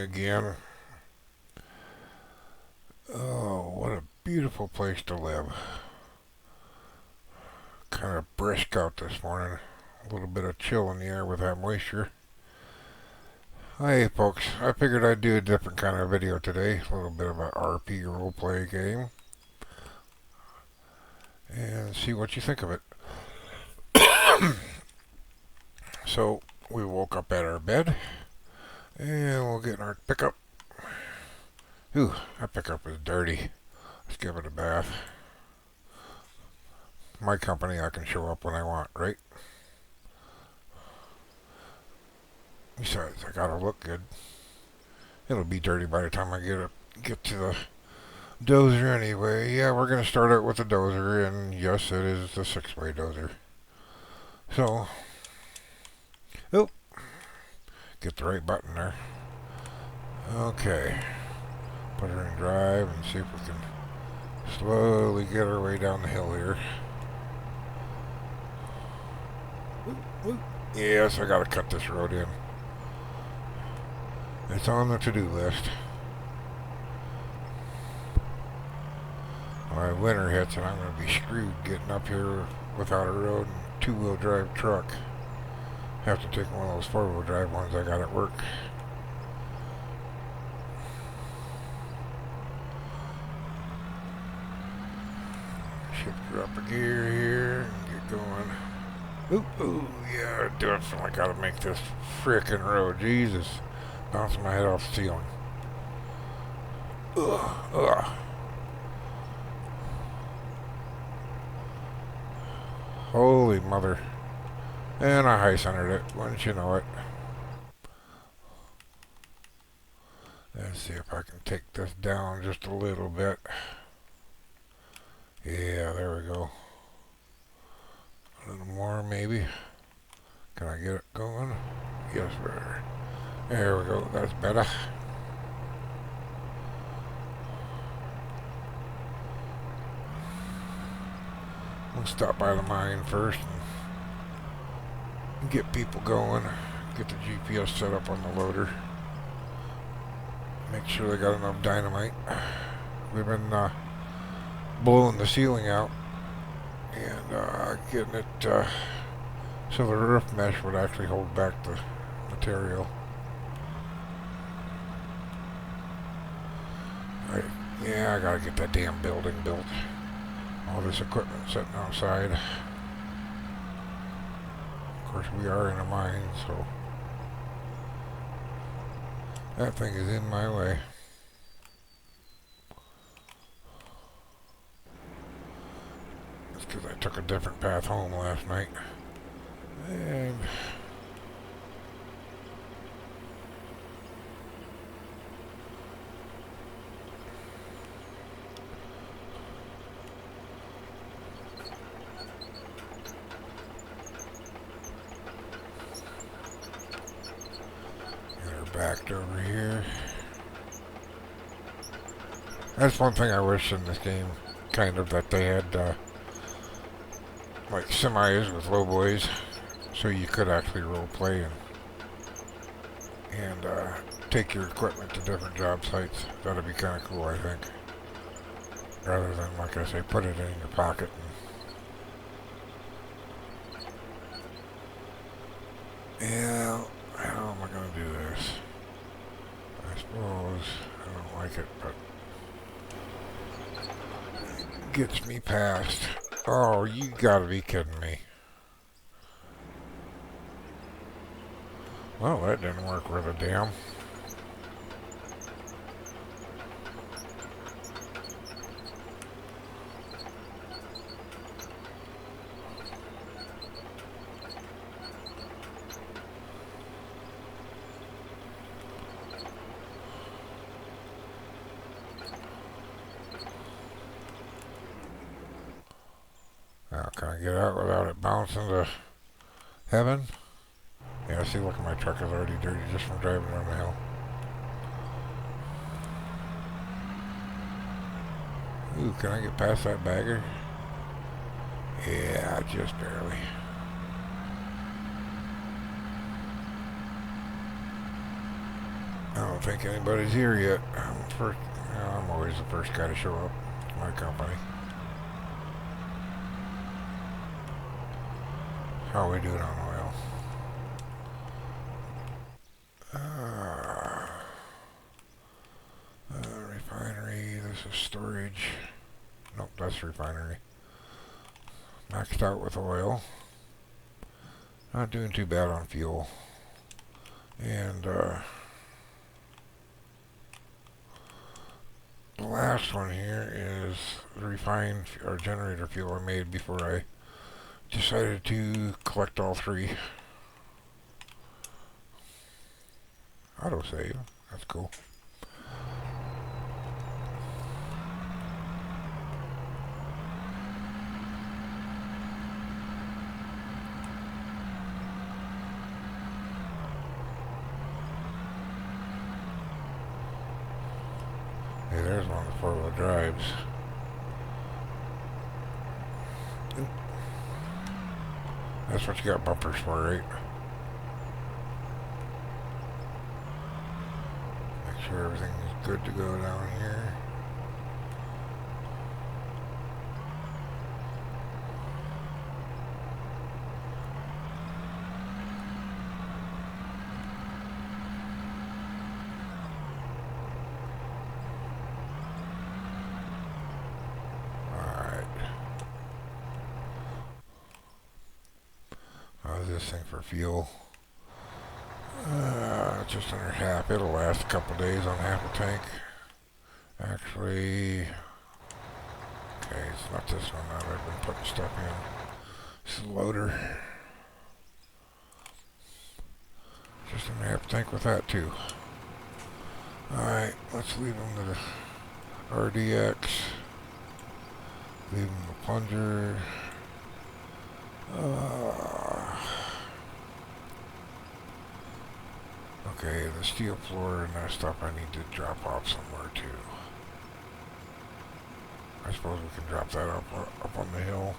again. Oh, what a beautiful place to live. Kind of brisk out this morning. A little bit of chill in the air with that moisture. Hey folks, I figured I'd do a different kind of video today. A little bit of an RP roleplay game. And see what you think of it. So, we woke up at our bed. And we'll get in our pickup. Ooh, that pickup is dirty. Let's give it a bath. My company, I can show up when I want, right? Besides, I gotta look good. It'll be dirty by the time I get to the dozer anyway. Yeah, we're gonna start out with the dozer, and yes, it is the 6-way dozer. So, oh, get the right button there. Okay, put her in drive and see if we can slowly get our way down the hill here. Yes, I gotta cut this road in. It's on the to-do list. My winter hits and I'm gonna be screwed getting up here without a road and two-wheel drive truck. Have to take one of those four-wheel drive ones I got at work. Shift her up a gear here and get going. Ooh, yeah, definitely gotta make this frickin' road. Jesus. Bouncing my head off the ceiling. Ugh. Holy mother. And I high centered it, wouldn't you know it. Let's see if I can take this down just a little bit. Yeah, there we go. A little more maybe. Can I get it going? Yes, sir. There we go, that's better. We'll stop by the mine first and get people going. Get the GPS set up on the loader. Make sure they got enough dynamite. We've been blowing the ceiling out and getting it so the roof mesh would actually hold back the material. Yeah, I gotta get that damn building built. All this equipment sitting outside. Of course, we are in a mine, so that thing is in my way. It's because I took a different path home last night. And backed over here. That's one thing I wish in this game, kind of, that they had like semis with lowboys, so you could actually role play and take your equipment to different job sites. That'd be kind of cool, I think, rather than, like I say, put it in your pocket. Yeah, how am I gonna do this? I suppose I don't like it, but it gets me past. Oh, you gotta be kidding me. Well, that didn't work worth a damn. Now, can I get out without it bouncing to heaven? Yeah, see, look, my truck is already dirty just from driving down the hill. Ooh, can I get past that bagger? Yeah, just barely. I don't think anybody's here yet. I'm always the first guy to show up to my company. How are we doing on oil? Refinery. This is storage. Nope, that's refinery. Maxed out with oil. Not doing too bad on fuel. And the last one here is the refined or generator fuel I made before I decided to collect all three. Autosave. That's cool. Hey, there's one of the four-wheel drives. That's what you got bumpers for, right? Make sure everything is good to go down here. This thing for fuel. Just under half. It'll last a couple days on half a tank. Actually, okay, it's not this one that I've been putting stuff in. It's the loader. Just under half a tank with that too. Alright, let's leave them to the RDX. Leave them the plunger. Okay, the steel floor and that stuff I need to drop off somewhere too. I suppose we can drop that up on the hill.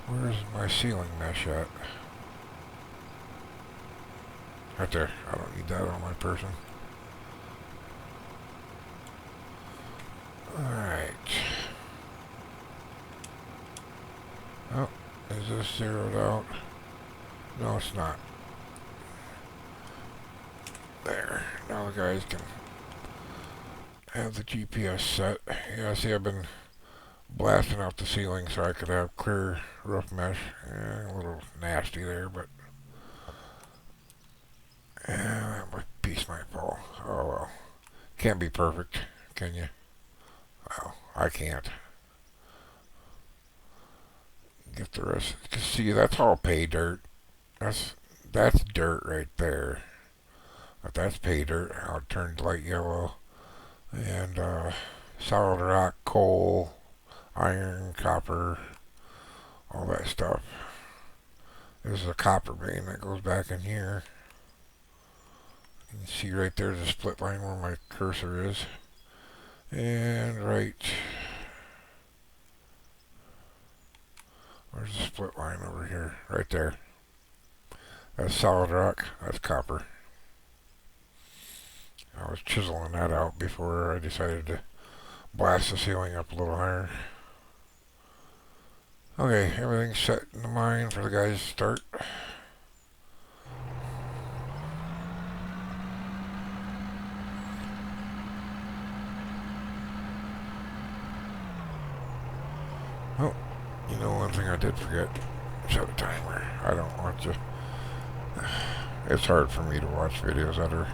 Where's my ceiling mesh at? Right there. I don't need that on my person. Alright. Oh, is this zeroed out? No, it's not. There. Now the guys can have the GPS set. Yeah, see, I've been blasting out the ceiling so I could have clear roof mesh. A little nasty there, but that piece might fall. Oh well. Can't be perfect, can you? Well, I can't. Get the rest. See, that's all pay dirt. That's dirt right there. But that's pay dirt. How it turned light yellow. And solid rock, coal, iron, copper, all that stuff. This is a copper vein that goes back in here. You can see right there the split line where my cursor is. And right, where's the split line over here? Right there. That's solid rock, that's copper. I was chiseling that out before I decided to blast the ceiling up a little higher. Okay, everything's set in the mine for the guys to start. Oh, you know one thing I did forget. Set a timer. I don't want to. It's hard for me to watch videos that are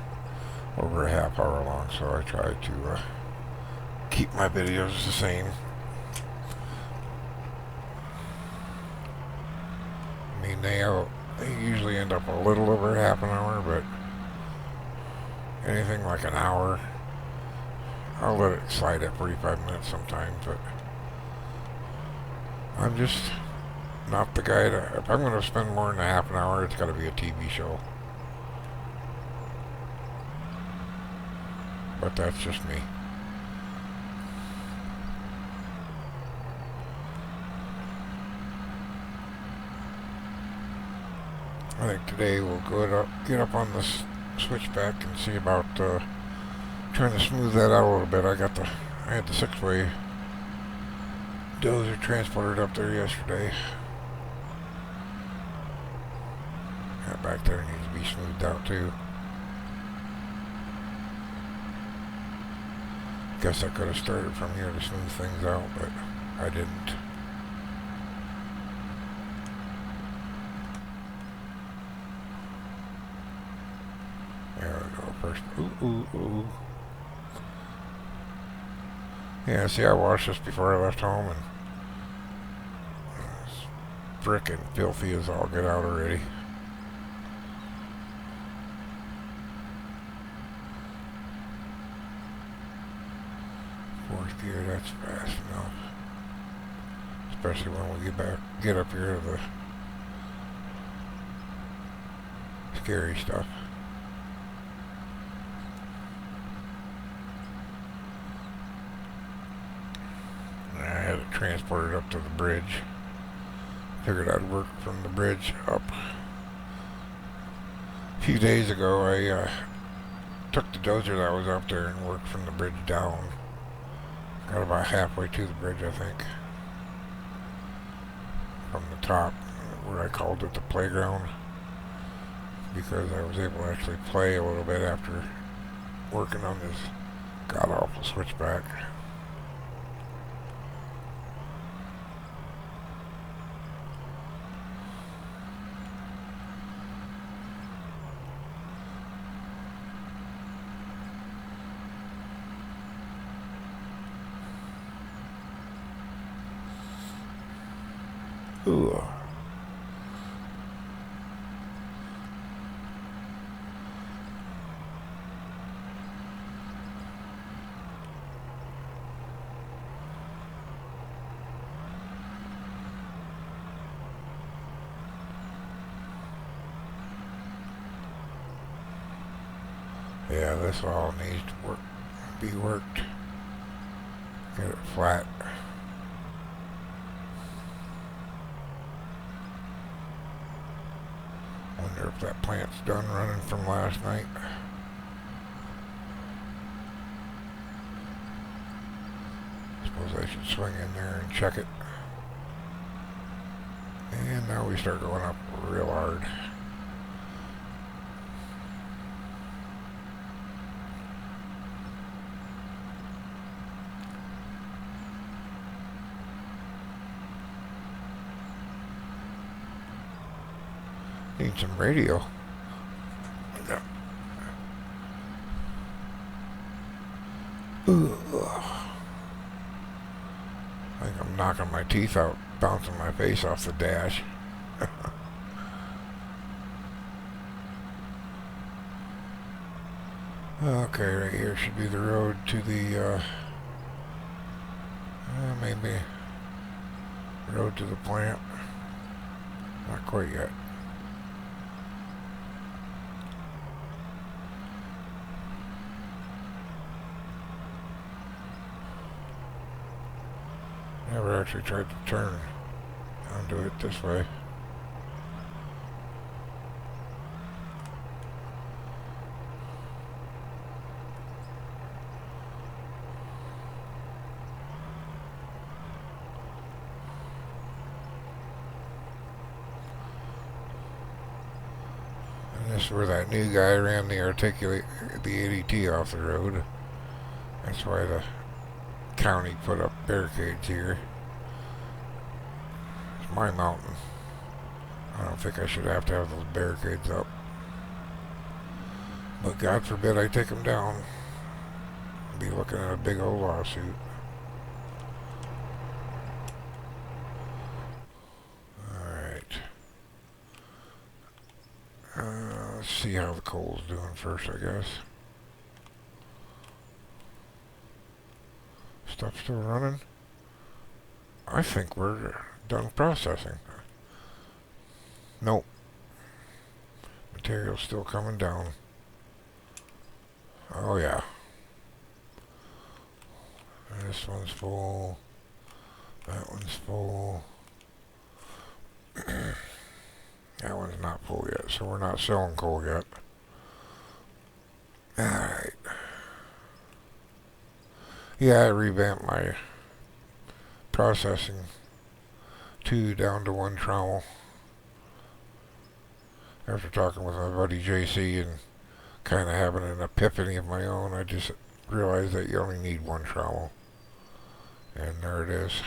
over a half hour long, so I try to keep my videos the same. I mean, they usually end up a little over half an hour, but anything like an hour, I'll let it slide at 45 minutes sometimes, but I'm just not the guy to, if I'm going to spend more than a half an hour, it's got to be a TV show. But that's just me. I think today we'll get up on this Switchback and see about trying to smooth that out a little bit. I had the 6-way Dozer transported up there yesterday. That back there needs to be smoothed out too. Guess I could have started from here to smooth things out, but I didn't. There we go. First. Ooh. Yeah, see, I washed this before I left home, and it's frickin' filthy as all get out already. Fourth gear, that's fast enough. Especially when we get up here to the scary stuff. I had it transported up to the bridge. Figured I'd work from the bridge up. A few days ago, I took the dozer that was up there and worked from the bridge down. Got about halfway to the bridge, I think. From the top, where I called it the playground. Because I was able to actually play a little bit after working on this god-awful switchback. Ooh. Yeah, this all needs to be worked. Get it flat. Wonder if that plant's done running from last night. Suppose I should swing in there and check it. And now we start going up real hard. Need some radio. Ooh. I think I'm knocking my teeth out, bouncing my face off the dash. Okay, right here should be the road to the, maybe road to the plant. Not quite yet. Never actually tried to turn onto it this way. And this is where that new guy ran the ADT off the road. That's why the county put up barricades here. It's my mountain. I don't think I should have to have those barricades up. But God forbid I take them down. I'll be looking at a big old lawsuit. Alright. Let's see how the coal's doing first, I guess. Stuff still running? I think we're done processing. Nope. Material's still coming down. Oh yeah. This one's full. That one's full. That one's not full yet, so we're not selling coal yet. Yeah, I revamped my processing two down to one trowel. After talking with my buddy JC and kind of having an epiphany of my own, I just realized that you only need one trowel. And there it is.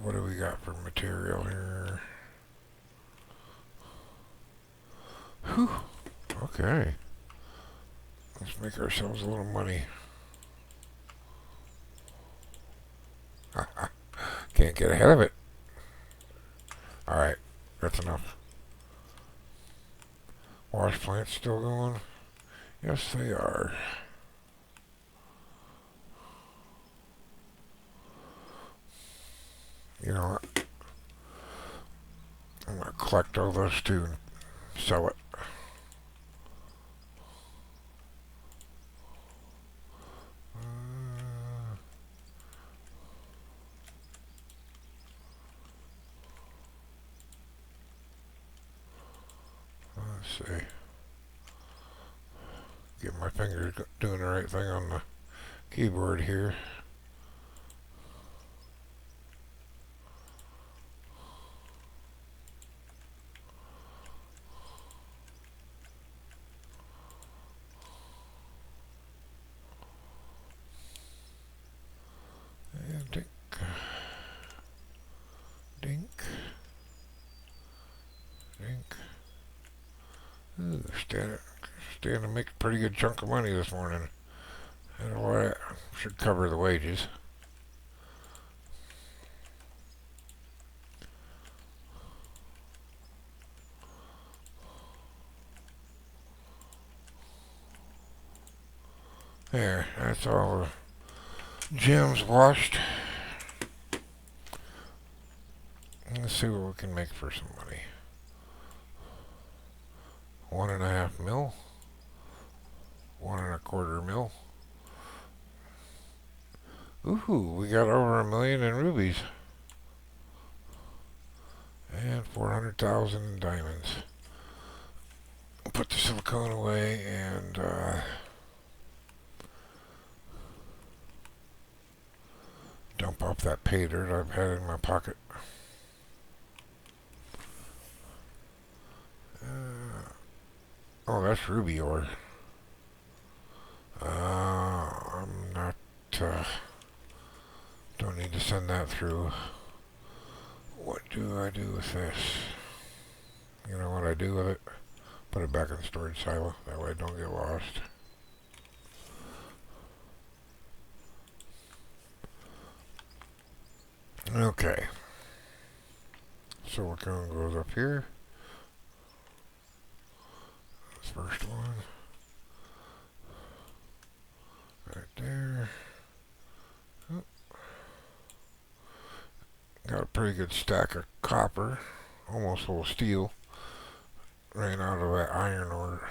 What do we got for material here? Whew. Okay. Let's make ourselves a little money. Can't get ahead of it. Alright, that's enough. Wash plants still going? Yes, they are. You know what? I'm going to collect all those too and sell it. Let's see. Get my fingers doing the right thing on the keyboard here. And dink. Dink. Dink. Ooh, stand to make a pretty good chunk of money this morning. And what should cover the wages. There, that's all the gems washed. Let's see what we can make for some money. 1.5 mil. 1.25 mil. Ooh, we got over 1 million in rubies. And 400,000 in diamonds. Put the silicone away and dump off that pay dirt I've had in my pocket. Oh, that's ruby ore. I'm not, don't need to send that through. What do I do with this? You know what I do with it? Put it back in the storage silo. That way it don't get lost. Okay. Silicone goes up here. This first one. Right there. Oh. Got a pretty good stack of copper. Almost full of steel. Ran out of that iron ore.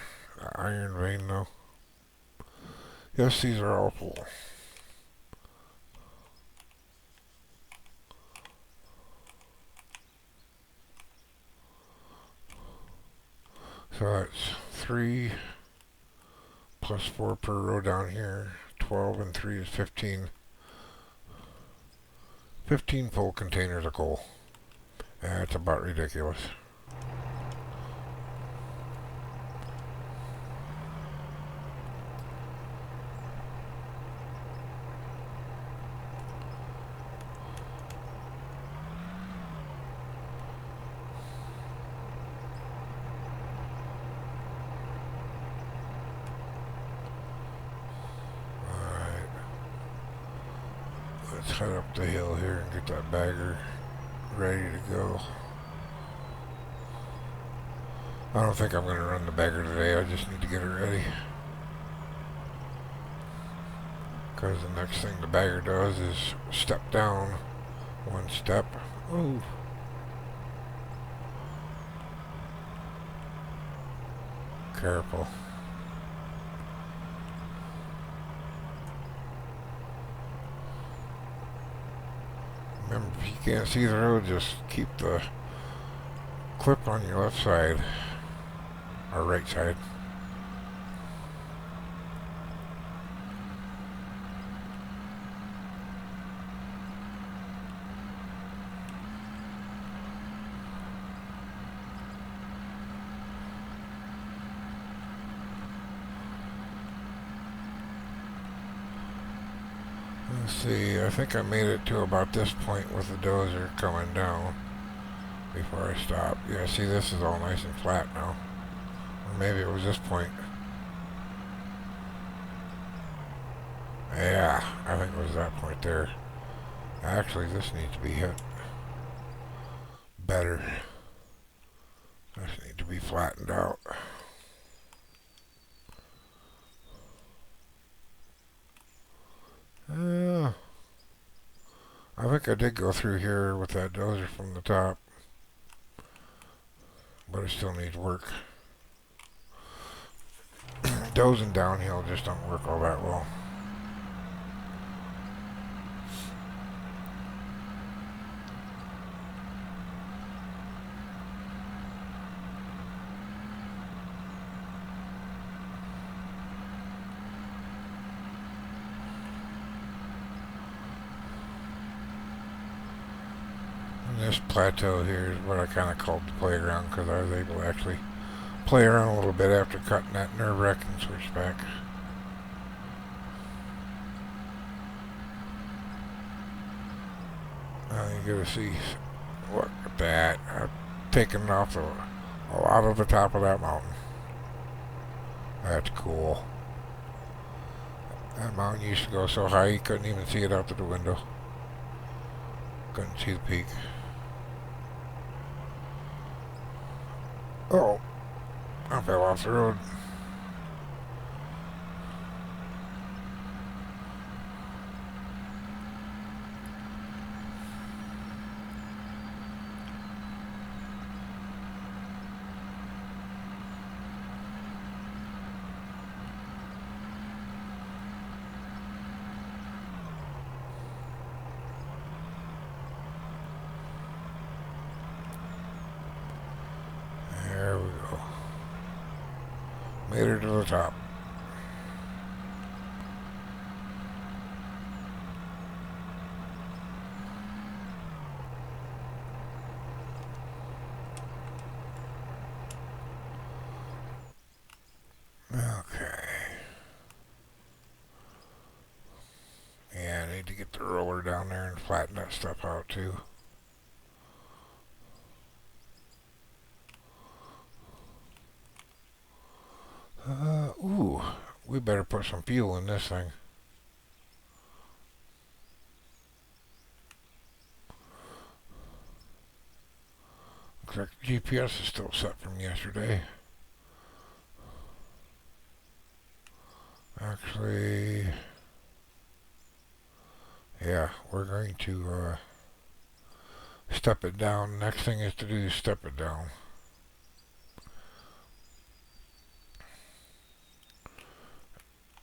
Iron vein though. Yes, these are all full. So that's 3 plus 4 per row down here. 12 and 3 is 15. 15 full containers of coal. That's about ridiculous. Let's head up the hill here and get that bagger ready to go. I don't think I'm going to run the bagger today. I just need to get it ready. Because the next thing the bagger does is step down one step. Ooh. Careful. Remember, if you can't see the road, just keep the clip on your left side, or right side. see, I think I made it to about this point with the dozer coming down before I stopped. Yeah, see, this is all nice and flat now. Or maybe it was this point. Yeah, I think it was that point there. Actually, this needs to be hit better. This needs to be flattened out. I think I did go through here with that dozer from the top, but it still needs work. Dozing downhill just don't work all that well. This plateau here is what I kind of called the playground because I was able to actually play around a little bit after cutting that nerve-wracking switchback. Now you gotta see, look at that. I've taken off a lot of the top of that mountain. That's cool. That mountain used to go so high you couldn't even see it out through the window. Couldn't see the peak. Oh, I fell off the road. There we go. Made her to the top. Okay. Yeah, I need to get the roller down there and flatten that stuff out too. Ooh, we better put some fuel in this thing. Looks like the GPS is still set from yesterday. Actually, yeah, we're going to step it down. Next thing is to do is step it down.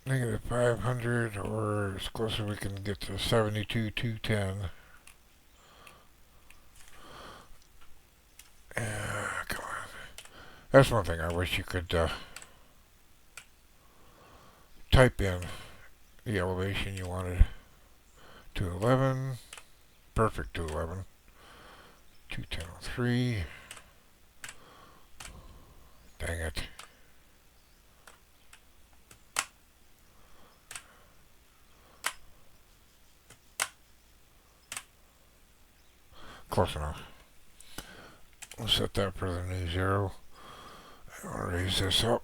Negative 500, or as close as we can get to 72,210. Come on. That's one thing I wish you could type in the elevation you wanted. 211, perfect 211. 210.03. Dang it. Close enough. We'll set that for the new 0. I'll raise this up.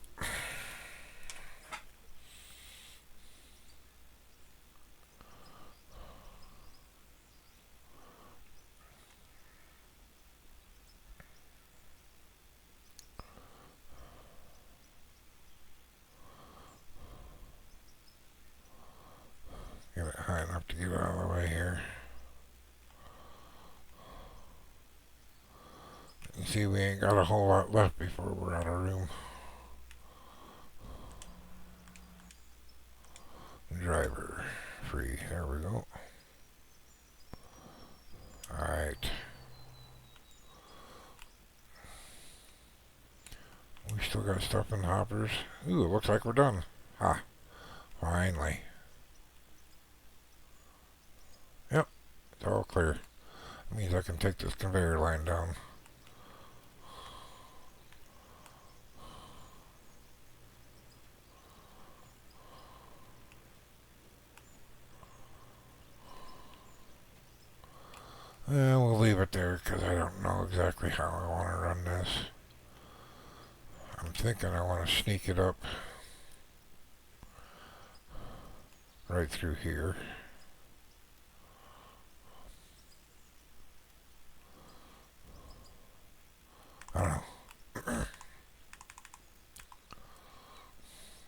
Get it high enough to get out of the way here. You see, we ain't got a whole lot left before we're out of room. Driver free. There we go. Alright. We still got stuff in the hoppers. Ooh, it looks like we're done. Ah, finally. Yep, it's all clear. That means I can take this conveyor line down. We'll leave it there because I don't know exactly how I want to run this. I'm thinking I want to sneak it up right through here. I don't know.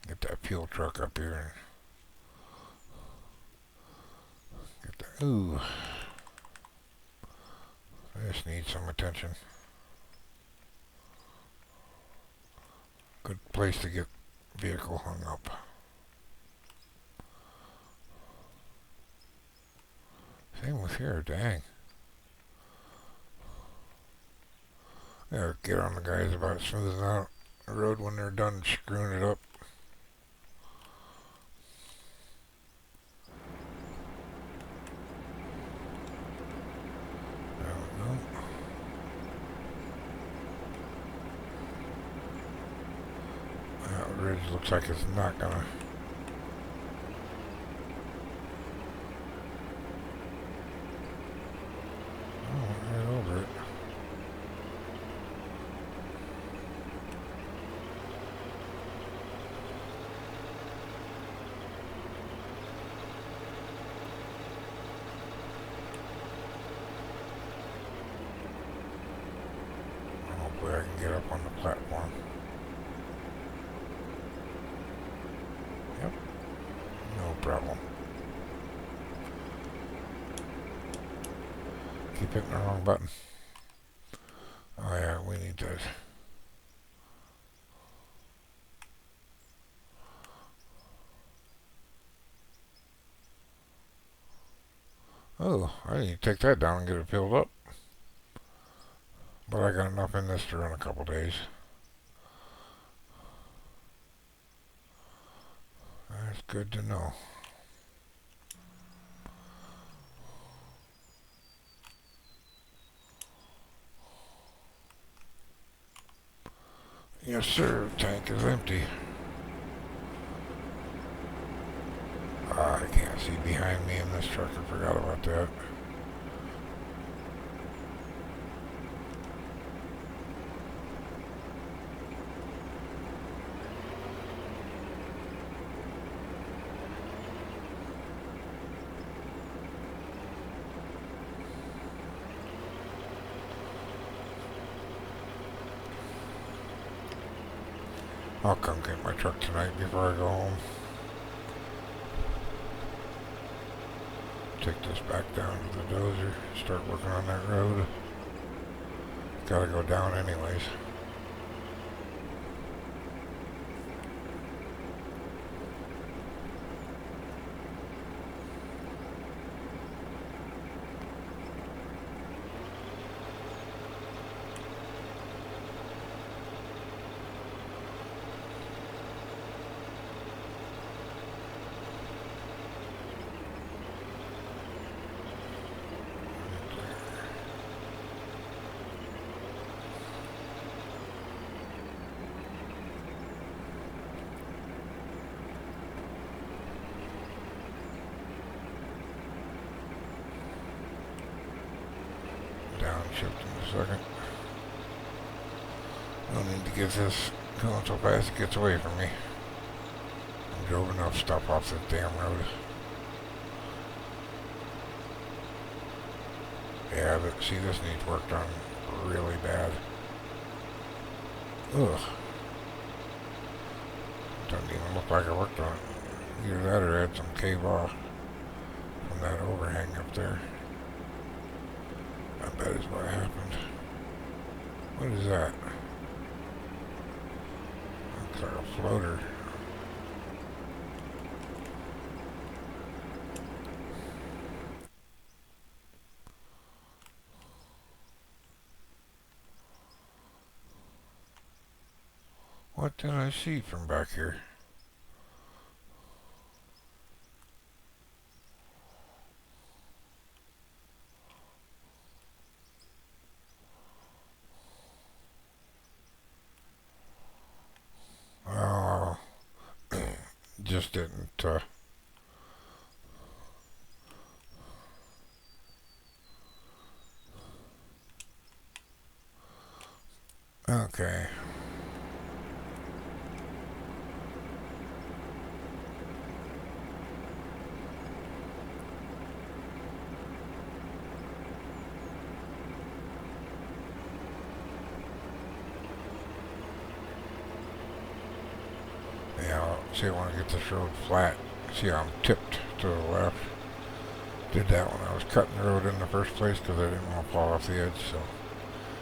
Get that fuel truck up here and get that. Ooh, this needs some attention. Good place to get vehicle hung up. Same with here, dang. Yeah, get on the guys about smoothing out the road when they're done screwing it up. There we go. That ridge looks like it's not gonna. Oh, right over it. Hopefully I can get up on the platform. Yep, no problem. Keep hitting the wrong button. Oh yeah, we need this. Oh, I need to take that down and get it filled up. But I got enough in this to run a couple days. That's good to know. Yes, sir. Tank is empty. I can't see behind me in this truck. I forgot about that. I'll come get my truck tonight before I go home. Take this back down to the dozer. Start working on that road. Gotta go down anyways. Downshift in a second. I don't need to get this going so fast it gets away from me. I drove enough stuff off this damn road. Yeah, but see, this needs work done really bad. Ugh. Doesn't even look like I worked on it. Either that or had some cave off from that overhang up there. I bet is what happened. What is that? Looks like a floater. What did I see from back here? Oh, just didn't, Okay. Yeah, see, I want to get this road flat. See how I'm tipped to the left. Did that when I was cutting the road in the first place because I didn't want to fall off the edge. So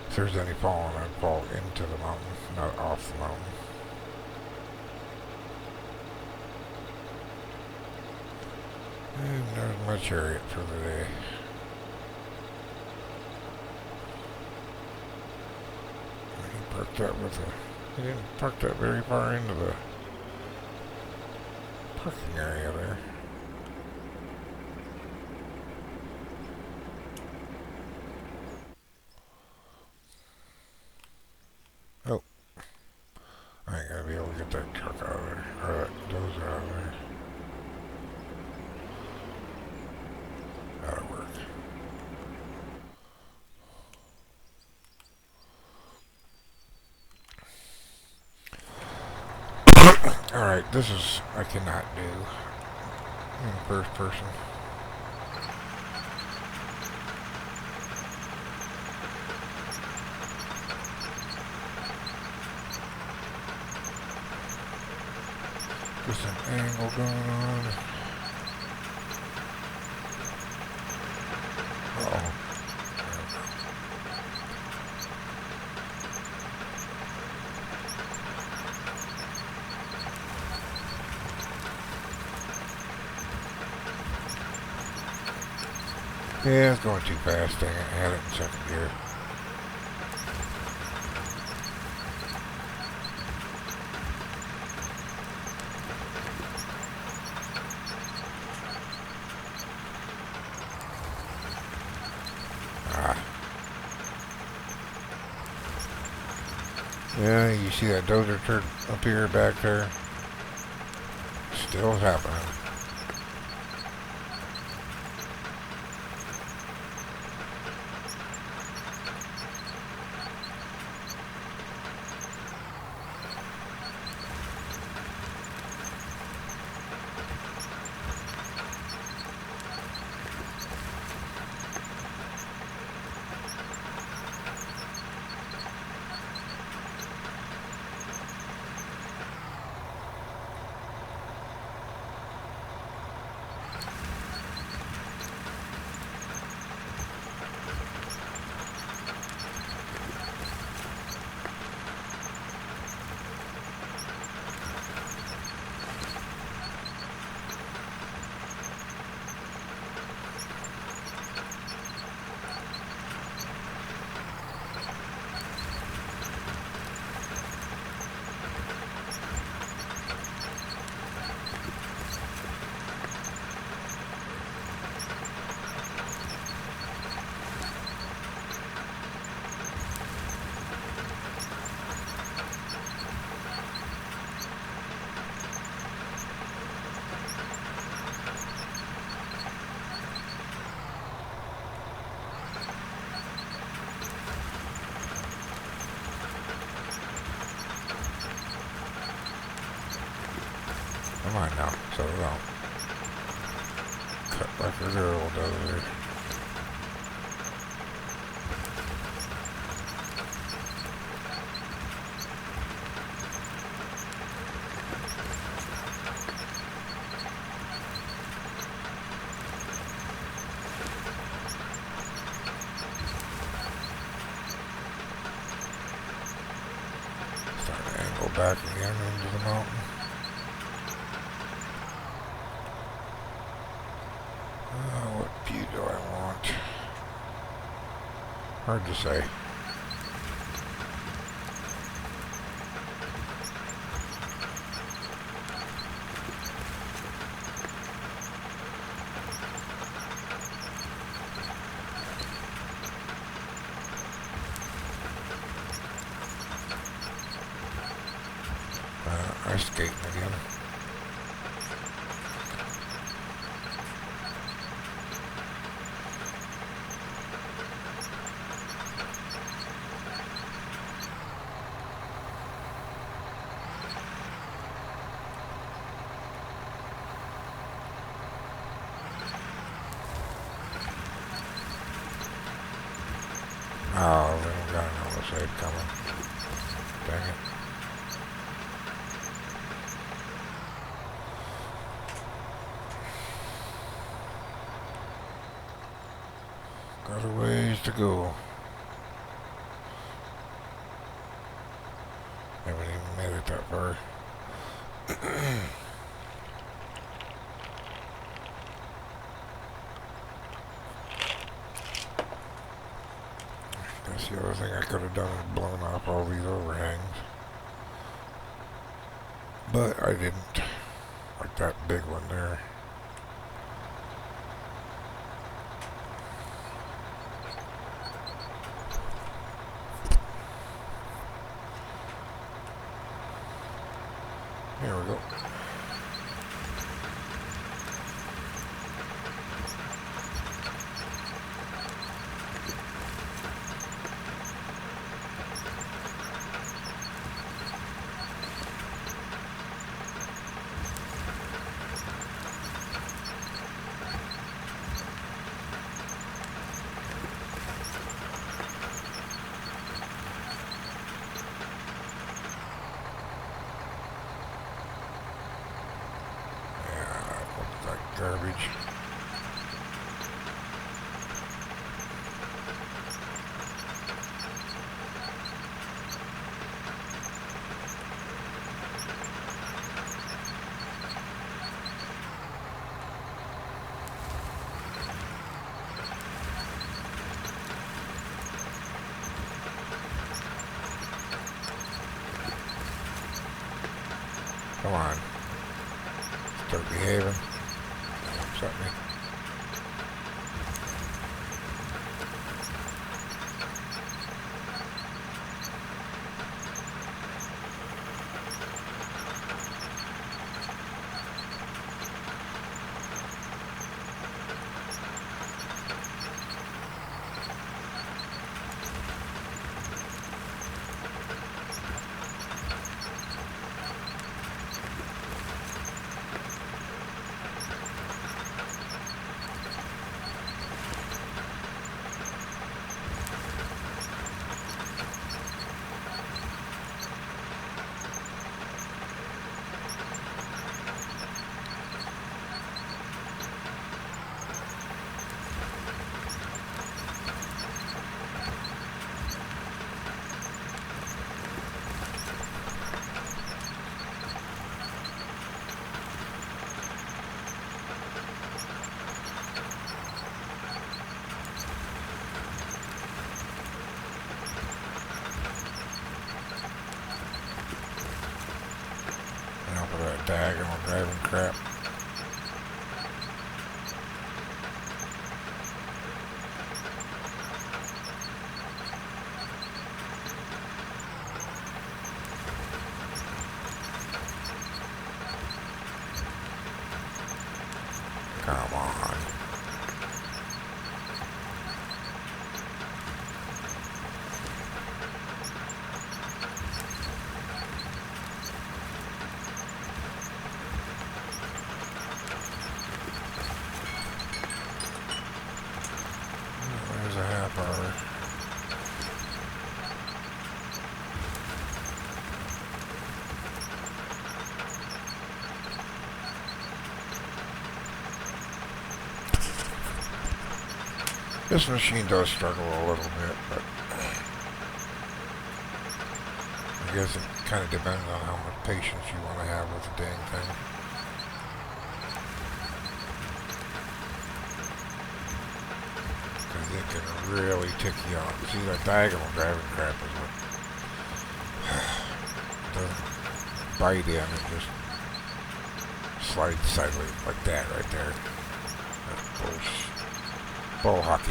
if there's any falling, I'd fall into the mountain, not off the mountain. And there's my chariot for the day. He parked that with a... He didn't park that very far into the parking area there. Oh. I ain't gonna be able to get that truck out of there. Or that Doze out of there. That'll work. Alright, this is... I cannot do in first person. There's some angle going on. Uh-oh. Yeah, it's going too fast. Dang it, I had it in second gear. Yeah, you see that dozer turn up here, back there? Still happening. Come on now, settle down. Cut like a girl does. Start to angle back again into the mountain. What view do I want? Hard to say. Ice skating again. Oh, they don't got another side coming. Dang it. Got a ways to go. Haven't even made it that far. That's the other thing I could have done is blown off all these overhangs. But I didn't. Like that big one there. Here we go. Garbage. Come on. Start behaving. Upset me. That diagonal driving crap. Come on. There's a half hour. This machine does struggle a little bit, but I guess it kind of depends on how much patience you want to have with the dang thing. Because it can really tick you off. See, that diagonal driving crap is what doesn't bite in, it just slides sideways like that right there. That's bullshit. Bull hockey.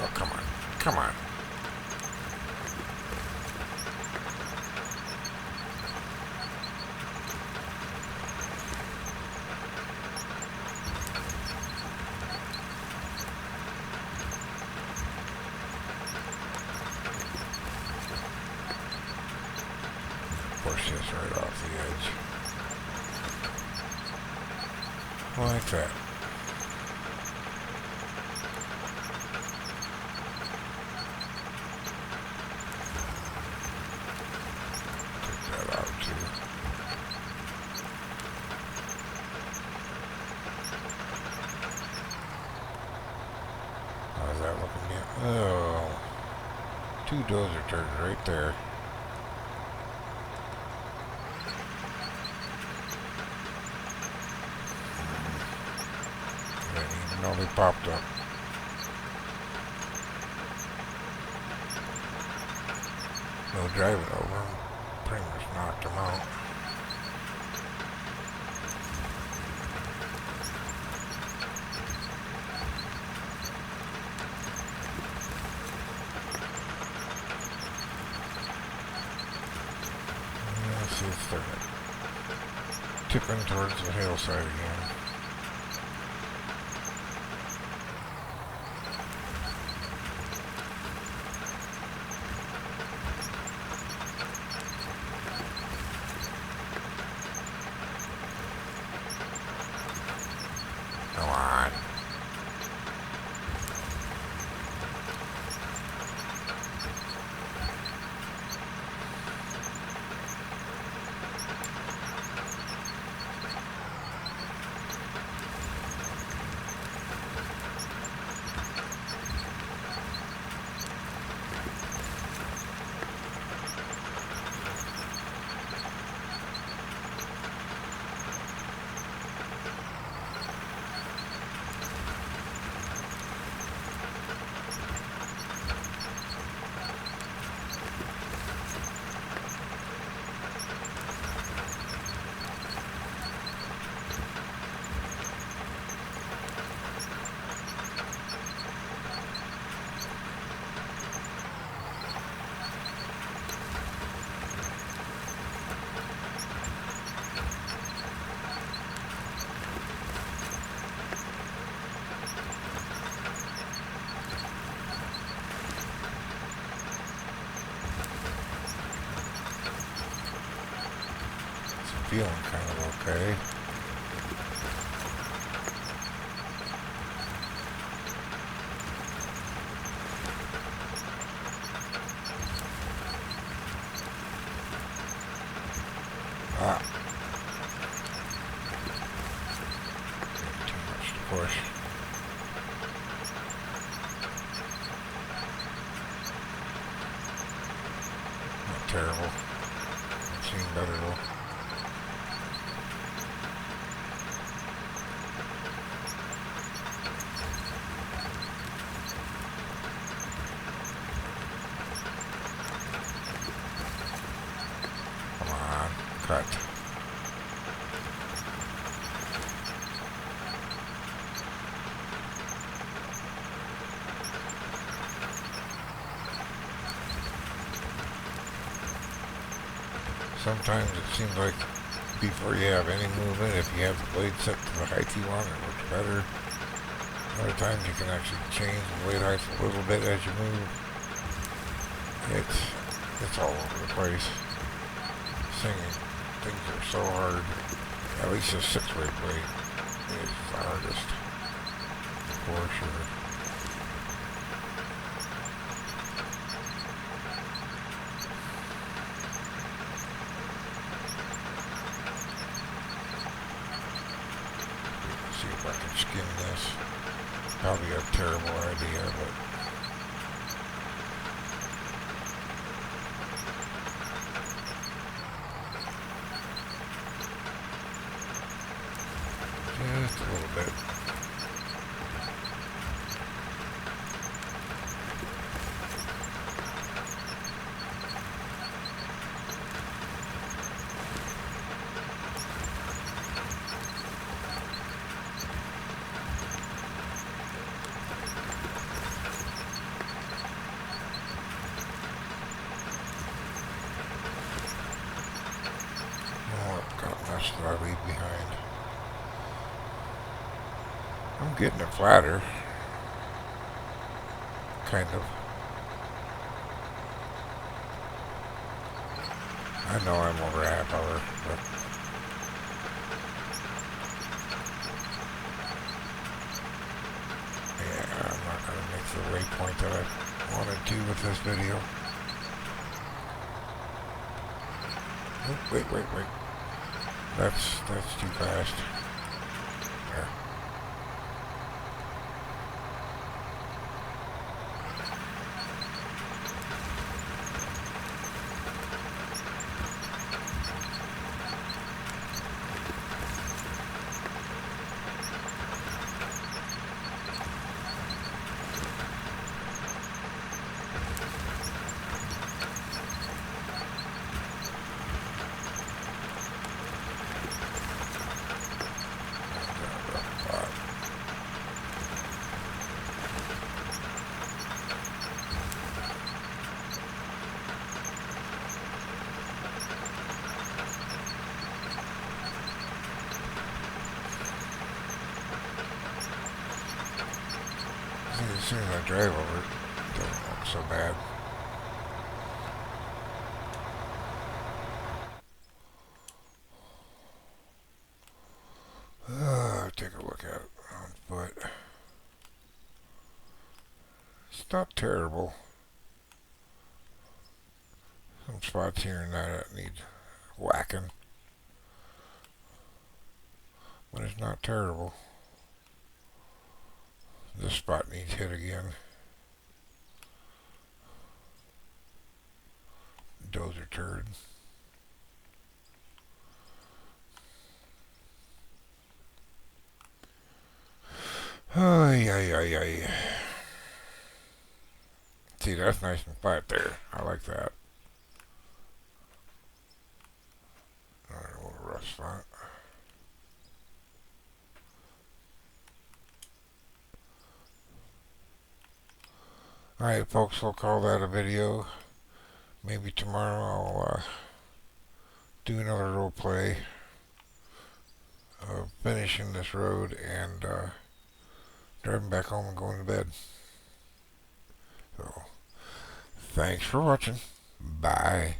Oh, come on. Come on. push this right off the edge. Like that. Take that out too. How's that looking now? Oh. 2 dozer turns right there. Didn't even know they popped up. No driving over them. Pretty much knocked them out. See, it's starting tipping towards the hillside again. Come on. Feeling kind of okay. Ah. Too much to push. Not terrible. I've seen better though. Cut. Sometimes it seems like before you have any movement, if you have the blade set to the height you want, it looks better. Other times you can actually change the blade height a little bit as you move. It's all over the place. Singing things are so hard. At least a 6-way blade is the hardest, for sure. See if I can skin this. Probably a terrible idea, but just a little bit. Oh, I've got much that I leave behind. I'm getting it flatter. Kind of. I know I'm over a half hour, but yeah, I'm not going to make the waypoint that I wanted to with this video. Oh, wait. That's too fast. There. As soon as I drive over it, it doesn't look so bad. Take a look at it on foot. It's not terrible. Some spots here and there that need whacking, but it's not terrible. This spot needs hit again. Dozer turd. Ay. See, that's nice and flat there. I like that. Alright, a little rough spot. Alright, folks, we'll call that a video. Maybe tomorrow I'll do another role play of finishing this road and driving back home and going to bed. So, thanks for watching. Bye.